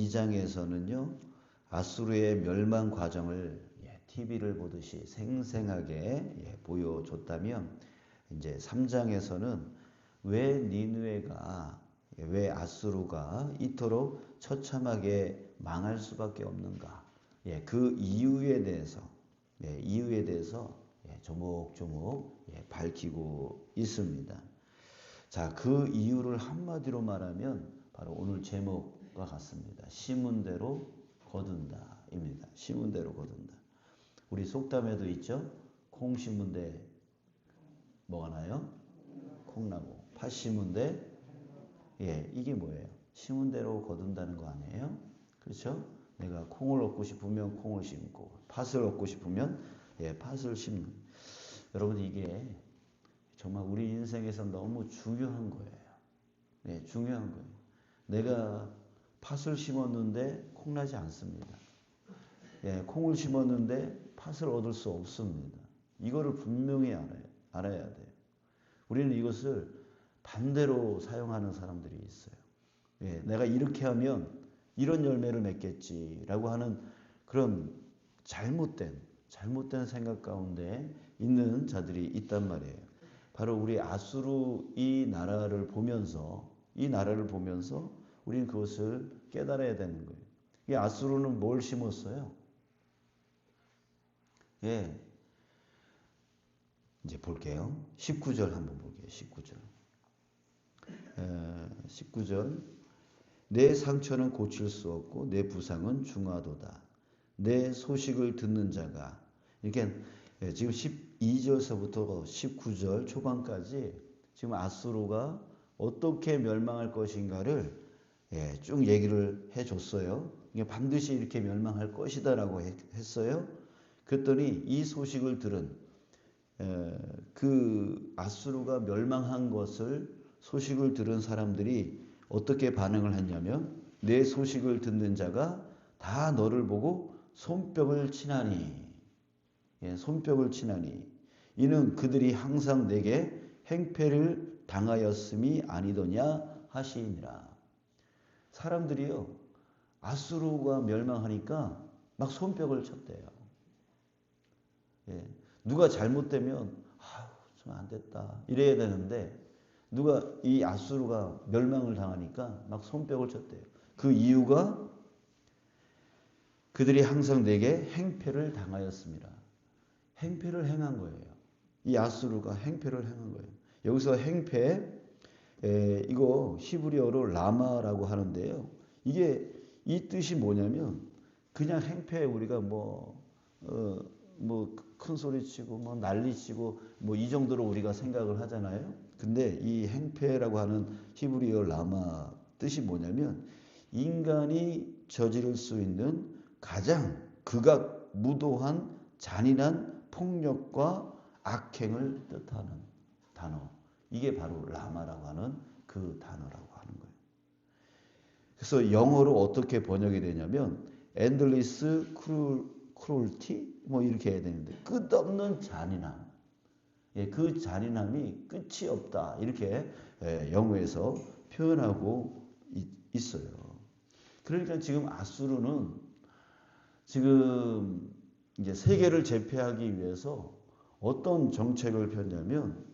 2장에서는요. 아수르의 멸망 과정을 TV를 보듯이 생생하게 보여줬다면 이제 3장에서는 왜 니느웨가 왜 아수르가 이토록 처참하게 망할 수밖에 없는가? 그 이유에 대해서 조목조목 밝히고 있습니다. 자, 그 이유를 한마디로 말하면 바로 오늘 제목과 같습니다. 심은 대로 거둔다입니다. 심은 대로 거둔다. 우리 속담에도 있죠. 콩 심은 데 뭐가 나요? 콩나고. 팥 심은 데 이게 뭐예요? 심은 대로 거둔다는 거 아니에요? 그렇죠? 내가 콩을 얻고 싶으면 콩을 심고 팥을 얻고 싶으면 팥을 심는. 여러분 이게 정말 우리 인생에서 너무 중요한 거예요. 중요한 거예요. 내가 팥을 심었는데 콩나지 않습니다. 콩을 심었는데 팥을 얻을 수 없습니다. 이거를 분명히 알아야 돼요. 우리는 이것을 반대로 사용하는 사람들이 있어요. 내가 이렇게 하면 이런 열매를 맺겠지라고 하는 그런 잘못된 생각 가운데 있는 자들이 있단 말이에요. 바로 우리 아수르 이 나라를 보면서 우리는 그것을 깨달아야 되는 거예요. 이 아수르는 뭘 심었어요? 이제 볼게요. 19절 한번 볼게요. 19절. 내 상처는 고칠 수 없고 내 부상은 중하도다. 내 소식을 듣는 자가. 이렇게 지금 12절서부터 19절 초반까지 지금 아수르가 어떻게 멸망할 것인가를 쭉 얘기를 해줬어요. 반드시 이렇게 멸망할 것이다라고 했어요. 그랬더니 이 소식을 들은 그 아수르가 멸망한 것을 소식을 들은 사람들이 어떻게 반응을 했냐면 내 소식을 듣는 자가 다 너를 보고 손뼉을 치나니 이는 그들이 항상 내게 행패를 당하였음이 아니더냐 하시니라. 사람들이요 아수르가 멸망하니까 막 손뼉을 쳤대요. 누가 잘못되면 좀 안 됐다 이래야 되는데 누가 이 아수르가 멸망을 당하니까 막 손뼉을 쳤대요. 그 이유가 그들이 항상 내게 행패를 당하였습니다. 행패를 행한 거예요. 이 아수르가 행패를 행한 거예요. 여기서 행패 이거 히브리어로 라마라고 하는데요. 이게 이 뜻이 뭐냐면 그냥 행패 우리가 큰 소리 치고 난리 치고 이 정도로 우리가 생각을 하잖아요. 근데 이 행패라고 하는 히브리어 라마 뜻이 뭐냐면 인간이 저지를 수 있는 가장 극악무도한 잔인한 폭력과 악행을 뜻하는 단어. 이게 바로 라마라고 하는 그 단어라고 하는 거예요. 그래서 영어로 어떻게 번역이 되냐면 endless cruelty 이렇게 해야 되는데 끝없는 잔인함. 그 잔인함이 끝이 없다. 이렇게 영어에서 표현하고 있어요. 그러니까 지금 아수르는 지금 이제 세계를 제패하기 위해서 어떤 정책을 폈냐면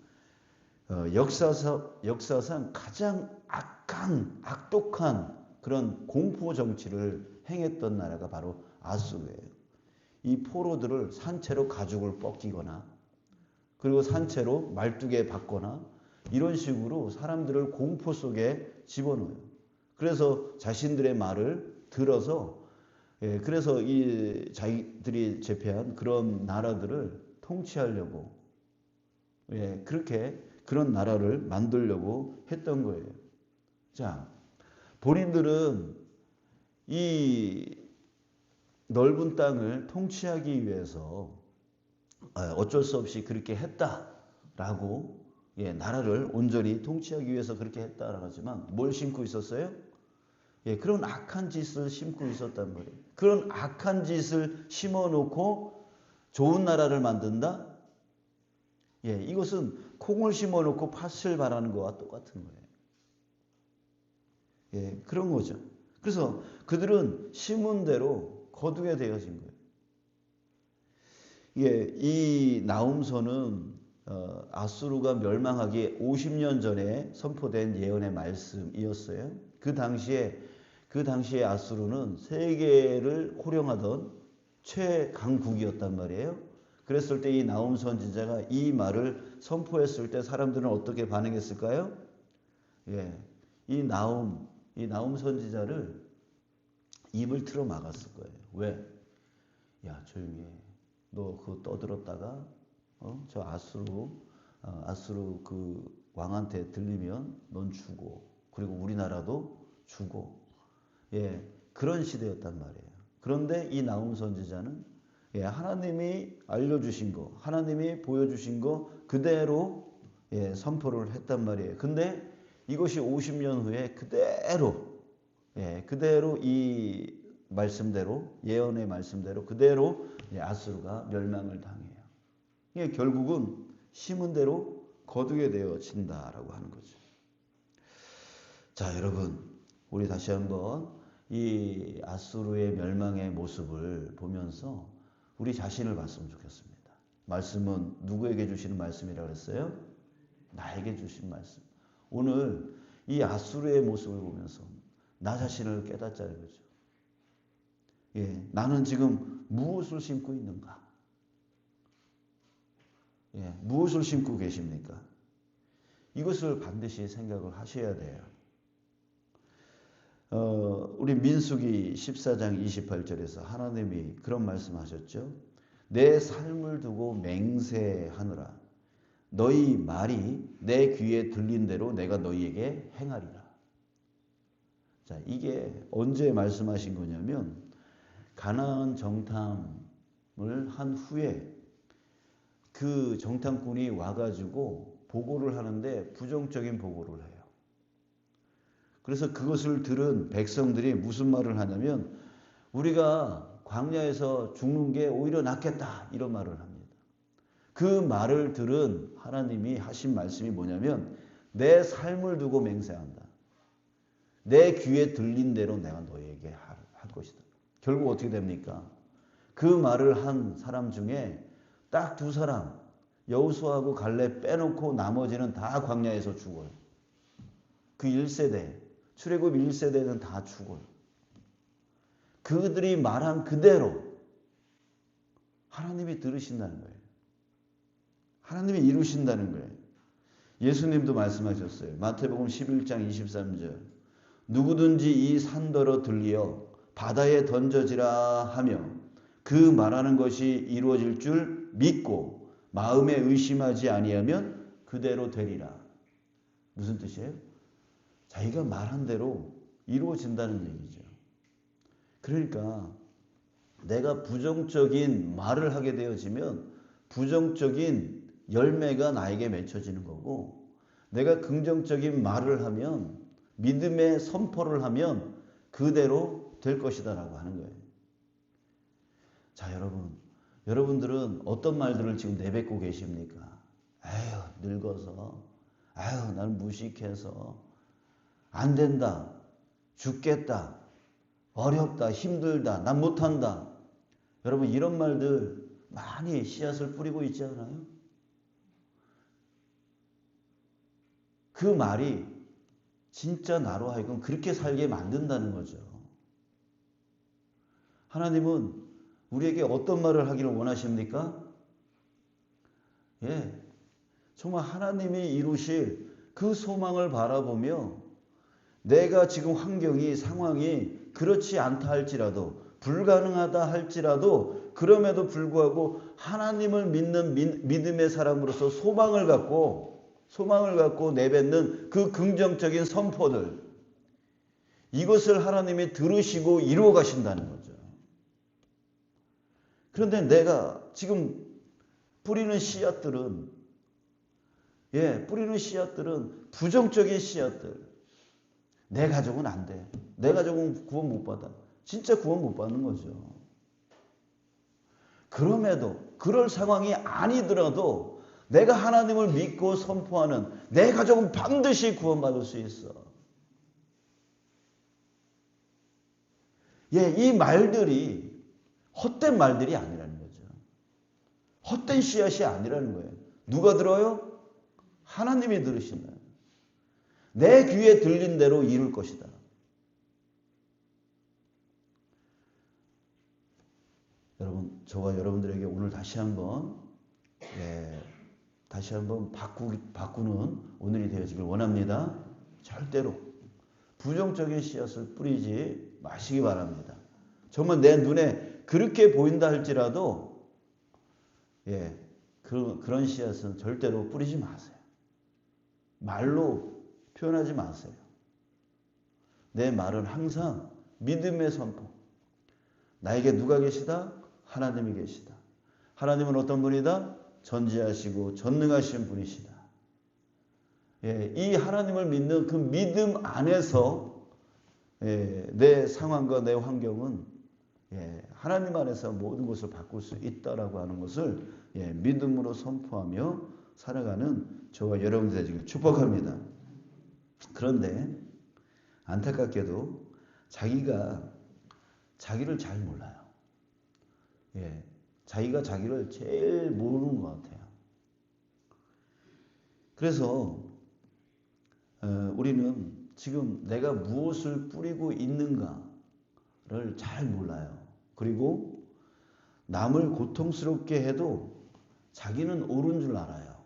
역사상 가장 악독한 그런 공포 정치를 행했던 나라가 바로 아수르예요. 이 포로들을 산채로 가죽을 벗기거나 그리고 산채로 말뚝에 박거나 이런 식으로 사람들을 공포 속에 집어넣어요. 그래서 자신들의 말을 들어서 그래서 이 자기들이 제패한 그런 나라들을 통치하려고 그렇게 그런 나라를 만들려고 했던 거예요. 자, 본인들은 이 넓은 땅을 통치하기 위해서 어쩔 수 없이 그렇게 했다라고 나라를 온전히 통치하기 위해서 그렇게 했다라고 하지만 뭘 심고 있었어요? 그런 악한 짓을 심고 있었단 말이에요. 그런 악한 짓을 심어놓고 좋은 나라를 만든다? 이것은 콩을 심어놓고 팥을 바라는 것과 똑같은 거예요. 그런 거죠. 그래서 그들은 심은 대로 거두게 되어진 거예요. 예, 이 나훔서는 아수르가 멸망하기 50년 전에 선포된 예언의 말씀이었어요. 그 당시에 아수르는 세계를 호령하던 최강국이었단 말이에요. 그랬을 때 이 나훔 선지자가 이 말을 선포했을 때 사람들은 어떻게 반응했을까요? 예, 이 나훔 선지자를 입을 틀어 막았을 거예요. 왜? 야, 조용히 해. 너 그거 떠들었다가 저 아수르 그 왕한테 들리면 넌 죽어. 그리고 우리나라도 죽어. 예, 그런 시대였단 말이에요. 그런데 이 나훔 선지자는 예, 하나님이 알려주신 거, 하나님이 보여주신 거 그대로 예, 선포를 했단 말이에요. 근데 이것이 50년 후에 그대로 이 말씀대로, 예언의 말씀대로 그대로 예, 아수르가 멸망을 당해요. 이게 결국은 심은 대로 거두게 되어진다라고 하는 거죠. 자, 여러분, 우리 다시 한번 이 아수르의 멸망의 모습을 보면서 우리 자신을 봤으면 좋겠습니다. 말씀은 누구에게 주시는 말씀이라고 했어요? 나에게 주신 말씀. 오늘 이 아수르의 모습을 보면서 나 자신을 깨닫자는 거죠. 예, 나는 지금 무엇을 심고 있는가? 예, 무엇을 심고 계십니까? 이것을 반드시 생각을 하셔야 돼요. 우리 민수기 14장 28절에서 하나님이 그런 말씀하셨죠. 내 삶을 두고 맹세하느라 너희 말이 내 귀에 들린 대로 내가 너희에게 행하리라. 자, 이게 언제 말씀하신 거냐면 가나안 정탐을 한 후에 그 정탐꾼이 와가지고 보고를 하는데 부정적인 보고를 해요. 그래서 그것을 들은 백성들이 무슨 말을 하냐면 우리가 광야에서 죽는 게 오히려 낫겠다 이런 말을 합니다. 그 말을 들은 하나님이 하신 말씀이 뭐냐면 내 삶을 두고 맹세한다. 내 귀에 들린 대로 내가 너희에게 할 것이다. 결국 어떻게 됩니까? 그 말을 한 사람 중에 딱 2사람 여호수아하고 갈렙 빼놓고 나머지는 다 광야에서 죽어요. 그 1세대 출애굽 1세대는 다 죽어요. 그들이 말한 그대로 하나님이 들으신다는 거예요. 하나님이 이루신다는 거예요. 예수님도 말씀하셨어요. 마태복음 11장 23절 누구든지 이 산더러 들리어 바다에 던져지라 하며 그 말하는 것이 이루어질 줄 믿고 마음에 의심하지 아니하면 그대로 되리라. 무슨 뜻이에요? 자기가 말한 대로 이루어진다는 얘기죠. 그러니까 내가 부정적인 말을 하게 되어지면 부정적인 열매가 나에게 맺혀지는 거고 내가 긍정적인 말을 하면 믿음의 선포를 하면 그대로 될 것이다라고 하는 거예요. 자, 여러분들은 어떤 말들을 지금 내뱉고 계십니까? 아유, 늙어서, 아유, 나는 무식해서, 안 된다, 죽겠다, 어렵다, 힘들다, 난 못한다. 여러분 이런 말들 많이 씨앗을 뿌리고 있지 않아요? 그 말이 진짜 나로 하여금 그렇게 살게 만든다는 거죠. 하나님은 우리에게 어떤 말을 하기를 원하십니까? 예, 정말 하나님이 이루실 그 소망을 바라보며 내가 지금 환경이 상황이 그렇지 않다 할지라도 불가능하다 할지라도 그럼에도 불구하고 하나님을 믿는 믿음의 사람으로서 소망을 갖고 내뱉는 그 긍정적인 선포들 이것을 하나님이 들으시고 이루어 가신다는 거죠. 그런데 내가 지금 뿌리는 씨앗들은 부정적인 씨앗들. 내 가족은 안 돼. 내 가족은 구원 못 받아. 진짜 구원 못 받는 거죠. 그럼에도 그럴 상황이 아니더라도 내가 하나님을 믿고 선포하는 내 가족은 반드시 구원받을 수 있어. 예, 이 말들이 헛된 말들이 아니라는 거죠. 헛된 씨앗이 아니라는 거예요. 누가 들어요? 하나님이 들으신다. 내 귀에 들린 대로 이룰 것이다. 여러분, 저와 여러분들에게 오늘 다시 한번 바꾸는 오늘이 되어지길 원합니다. 절대로 부정적인 씨앗을 뿌리지 마시기 바랍니다. 정말 내 눈에 그렇게 보인다 할지라도 그런 씨앗은 절대로 뿌리지 마세요. 말로 표현하지 마세요. 내 말은 항상 믿음의 선포. 나에게 누가 계시다? 하나님이 계시다. 하나님은 어떤 분이다? 전지하시고 전능하신 분이시다. 이 하나님을 믿는 그 믿음 안에서 내 상황과 내 환경은 하나님 안에서 모든 것을 바꿀 수 있다라고 하는 것을 믿음으로 선포하며 살아가는 저와 여러분들 되시길 축복합니다. 그런데 안타깝게도 자기가 자기를 잘 몰라요. 자기가 자기를 제일 모르는 것 같아요. 그래서 우리는 지금 내가 무엇을 뿌리고 있는가를 잘 몰라요. 그리고 남을 고통스럽게 해도 자기는 옳은 줄 알아요.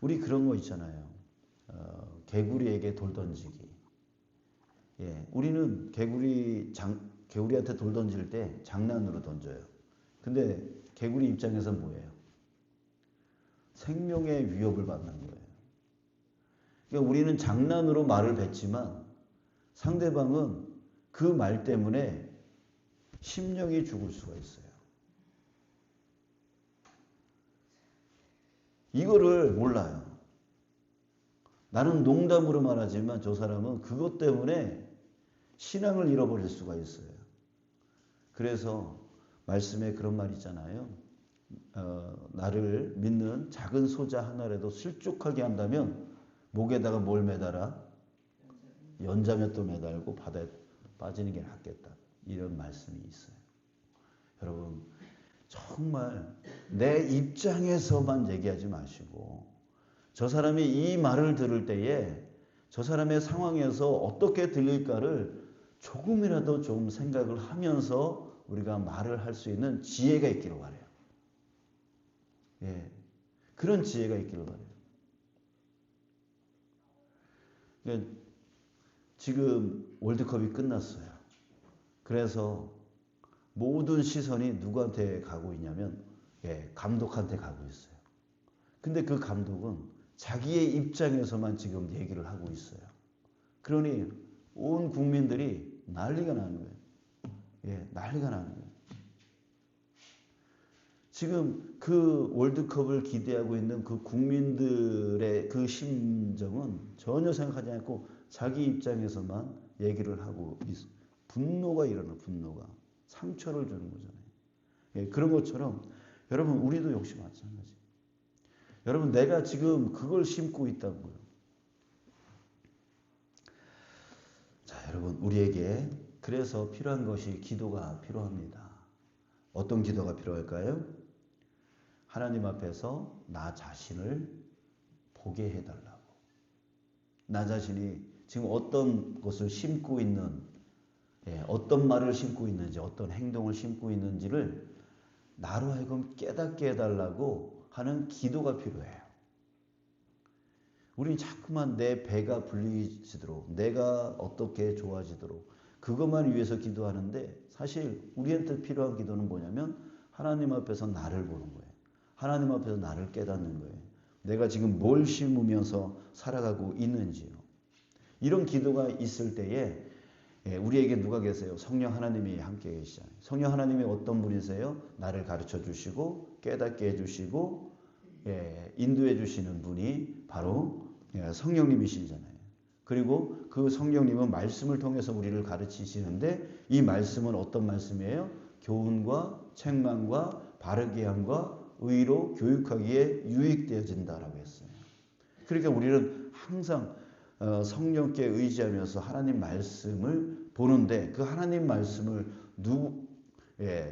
우리 그런 거 있잖아요. 개구리에게 돌 던지기. 우리는 개구리한테 돌 던질 때 장난으로 던져요. 근데 개구리 입장에서 뭐예요? 생명의 위협을 받는 거예요. 그러니까 우리는 장난으로 말을 뱉지만 상대방은 그 말 때문에 심령이 죽을 수가 있어요. 이거를 몰라요. 나는 농담으로 말하지만 저 사람은 그것 때문에 신앙을 잃어버릴 수가 있어요. 그래서 말씀에 그런 말 있잖아요. 나를 믿는 작은 소자 하나라도 실족하게 한다면 목에다가 뭘 매달아? 연자맷도 매달고 바다에 빠지는 게 낫겠다. 이런 말씀이 있어요. 여러분, 정말 내 입장에서만 얘기하지 마시고 저 사람이 이 말을 들을 때에 저 사람의 상황에서 어떻게 들릴까를 조금이라도 좀 생각을 하면서 우리가 말을 할 수 있는 지혜가 있기를 바라요. 그런 지혜가 있기를 바라요. 그러니까 지금 월드컵이 끝났어요. 그래서 모든 시선이 누구한테 가고 있냐면 감독한테 가고 있어요. 근데 그 감독은 자기의 입장에서만 지금 얘기를 하고 있어요. 그러니 온 국민들이 난리가 나는 거예요. 난리가 나는 거예요. 지금 그 월드컵을 기대하고 있는 그 국민들의 그 심정은 전혀 생각하지 않고 자기 입장에서만 얘기를 하고 있어요. 분노가 일어나, 분노가. 상처를 주는 거잖아요. 그런 것처럼 여러분, 우리도 역시 마찬가지. 여러분, 내가 지금 그걸 심고 있다고요. 자, 여러분, 우리에게 그래서 필요한 것이 기도가 필요합니다. 어떤 기도가 필요할까요? 하나님 앞에서 나 자신을 보게 해달라고. 나 자신이 지금 어떤 것을 심고 있는, 어떤 말을 심고 있는지, 어떤 행동을 심고 있는지를 나로 하여금 깨닫게 해달라고 하는 기도가 필요해요. 우리는 자꾸만 내 배가 불리지도록, 내가 어떻게 좋아지도록 그것만 위해서 기도하는데 사실 우리한테 필요한 기도는 뭐냐면 하나님 앞에서 나를 보는 거예요. 하나님 앞에서 나를 깨닫는 거예요. 내가 지금 뭘 심으면서 살아가고 있는지요. 이런 기도가 있을 때에 우리에게 누가 계세요? 성령 하나님이 함께 계시잖아요. 성령 하나님이 어떤 분이세요? 나를 가르쳐 주시고 깨닫게 해주시고 인도해 주시는 분이 바로 성령님이시잖아요. 그리고 그 성령님은 말씀을 통해서 우리를 가르치시는데 이 말씀은 어떤 말씀이에요? 교훈과 책망과 바르게 함과 의로 교육하기에 유익되어진다라고 했어요. 그러니까 우리는 항상 성령께 의지하면서 하나님 말씀을 보는데 그 하나님 말씀을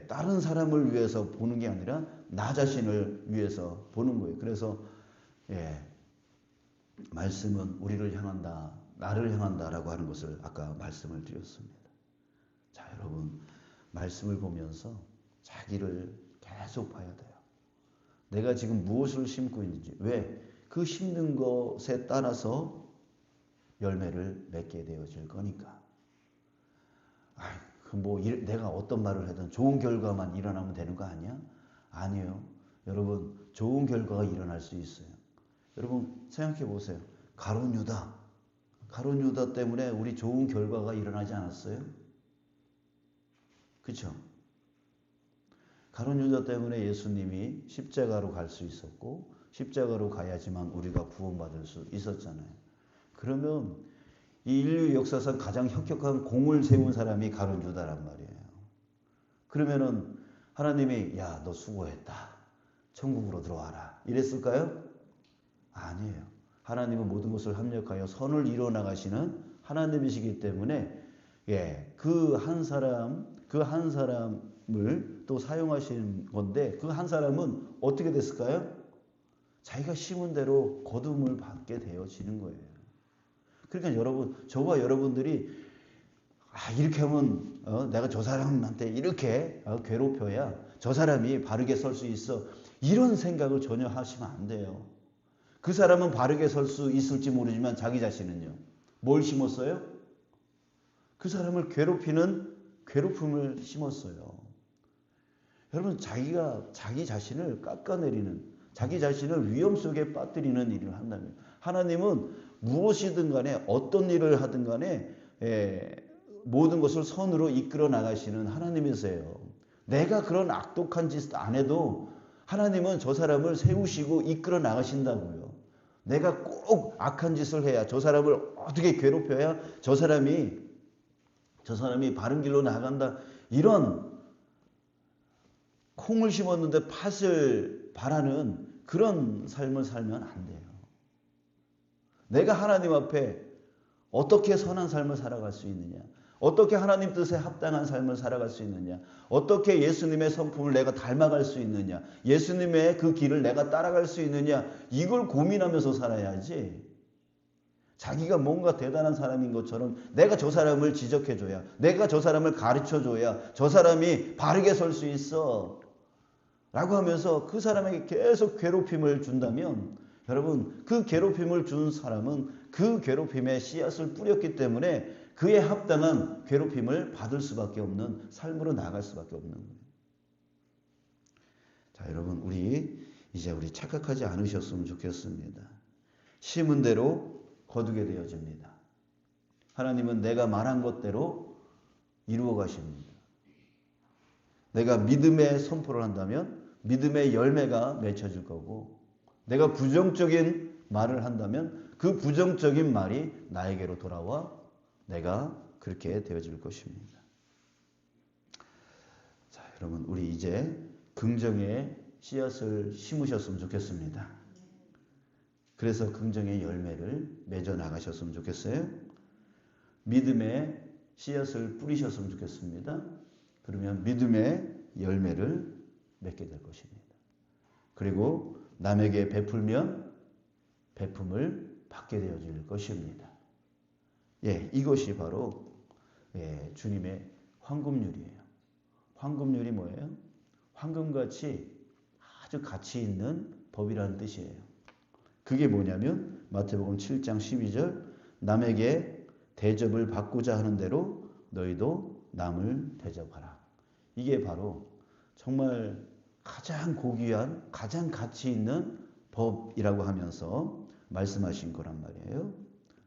다른 사람을 위해서 보는 게 아니라 나 자신을 위해서 보는 거예요. 그래서 말씀은 우리를 향한다, 나를 향한다라고 하는 것을 아까 말씀을 드렸습니다. 자, 여러분, 말씀을 보면서 자기를 계속 봐야 돼요. 내가 지금 무엇을 심고 있는지, 왜? 그 심는 것에 따라서 열매를 맺게 되어질 거니까. 내가 어떤 말을 하든 좋은 결과만 일어나면 되는 거 아니야? 아니에요. 여러분, 좋은 결과가 일어날 수 있어요. 여러분, 생각해 보세요. 가룟 유다 때문에 우리 좋은 결과가 일어나지 않았어요? 그렇죠? 가룟 유다 때문에 예수님이 십자가로 갈 수 있었고 십자가로 가야지만 우리가 구원받을 수 있었잖아요. 그러면 이 인류 역사상 가장 혁혁한 공을 세운 사람이 가룟 유다란 말이에요. 그러면은 하나님이 야, 너 수고했다. 천국으로 들어와라. 이랬을까요? 아니에요. 하나님은 모든 것을 합력하여 선을 이루어 나가시는 하나님이시기 때문에 그 한 사람을 또 사용하신 건데 그 한 사람은 어떻게 됐을까요? 자기가 심은 대로 거둠을 받게 되어지는 거예요. 그러니까 여러분, 저와 여러분들이 이렇게 하면 내가 저 사람한테 이렇게 괴롭혀야 저 사람이 바르게 설 수 있어. 이런 생각을 전혀 하시면 안 돼요. 그 사람은 바르게 설 수 있을지 모르지만 자기 자신은요. 뭘 심었어요? 그 사람을 괴롭히는 괴롭힘을 심었어요. 여러분, 자기 자신을 깎아내리는, 자기 자신을 위험 속에 빠뜨리는 일을 한다면 하나님은 무엇이든 간에 어떤 일을 하든 간에 모든 것을 선으로 이끌어 나가시는 하나님이세요. 내가 그런 악독한 짓 안 해도 하나님은 저 사람을 세우시고 이끌어 나가신다고요. 내가 꼭 악한 짓을 해야, 저 사람을 어떻게 괴롭혀야 저 사람이 바른 길로 나간다. 이런 콩을 심었는데 팥을 바라는 그런 삶을 살면 안 돼요. 내가 하나님 앞에 어떻게 선한 삶을 살아갈 수 있느냐? 어떻게 하나님 뜻에 합당한 삶을 살아갈 수 있느냐? 어떻게 예수님의 성품을 내가 닮아갈 수 있느냐? 예수님의 그 길을 내가 따라갈 수 있느냐? 이걸 고민하면서 살아야지. 자기가 뭔가 대단한 사람인 것처럼 내가 저 사람을 지적해줘야, 내가 저 사람을 가르쳐줘야 저 사람이 바르게 설 수 있어 라고 하면서 그 사람에게 계속 괴롭힘을 준다면, 여러분, 그 괴롭힘을 준 사람은 그 괴롭힘에 씨앗을 뿌렸기 때문에 그에 합당한 괴롭힘을 받을 수밖에 없는 삶으로 나갈 수밖에 없는 거예요. 자, 여러분, 우리 착각하지 않으셨으면 좋겠습니다. 심은 대로 거두게 되어집니다. 하나님은 내가 말한 것대로 이루어 가십니다. 내가 믿음의 선포를 한다면 믿음의 열매가 맺혀질 거고, 내가 부정적인 말을 한다면 그 부정적인 말이 나에게로 돌아와 내가 그렇게 되어질 것입니다. 자, 여러분, 우리 이제 긍정의 씨앗을 심으셨으면 좋겠습니다. 그래서 긍정의 열매를 맺어 나가셨으면 좋겠어요. 믿음의 씨앗을 뿌리셨으면 좋겠습니다. 그러면 믿음의 열매를 맺게 될 것입니다. 그리고 남에게 베풀면 베품을 받게 되어질 것입니다. 이것이 바로 주님의 황금률이에요. 황금률이 뭐예요? 황금같이 아주 가치 있는 법이라는 뜻이에요. 그게 뭐냐면 마태복음 7장 12절, 남에게 대접을 받고자 하는 대로 너희도 남을 대접하라. 이게 바로 정말 가장 고귀한, 가장 가치 있는 법이라고 하면서 말씀하신 거란 말이에요.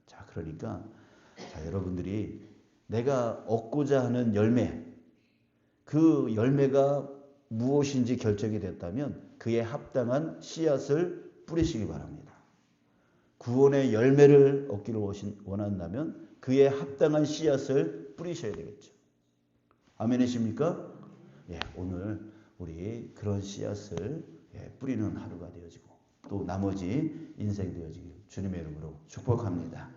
자, 그러니까 여러분들이 내가 얻고자 하는 열매, 그 열매가 무엇인지 결정이 됐다면 그에 합당한 씨앗을 뿌리시기 바랍니다. 구원의 열매를 얻기를 원한다면 그에 합당한 씨앗을 뿌리셔야 되겠죠. 아멘이십니까? 오늘 우리 그런 씨앗을 뿌리는 하루가 되어지고 또 나머지 인생 되어지길 주님의 이름으로 축복합니다.